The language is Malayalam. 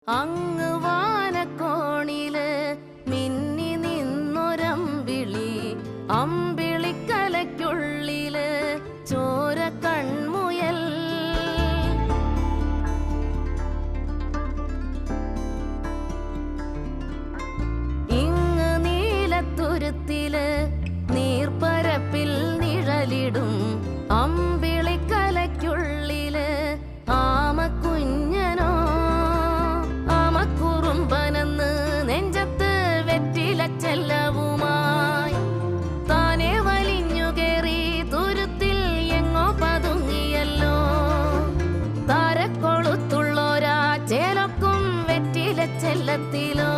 അങ്ങ് വാനക്കോണില് മിന്നി നിന്നൊരമ്പിളി, അമ്പിളിക്കലയ്ക്കുള്ളില് ചോര കൺമുയൽ. ഇങ്ങ് നീലത്തുരുത്തില് നീർപ്പരപ്പിൽ നിഴലിടും അമ്പിളിക്കലയ്ക്കുള്ളില് ആമക്കുഞ്ഞനോ. ആമക്കുറുമ്പനെന്ന് നെഞ്ചത്ത് വെറ്റിലച്ചെല്ലവുമായി താനെ വലിഞ്ഞു കേറി തുരുത്തിൽ എങ്ങോ പതുങ്ങിയല്ലോ. താരക്കൊളുത്തുള്ളോരാ ചേലൊക്കും വെറ്റിലച്ചെല്ലത്തിലോ.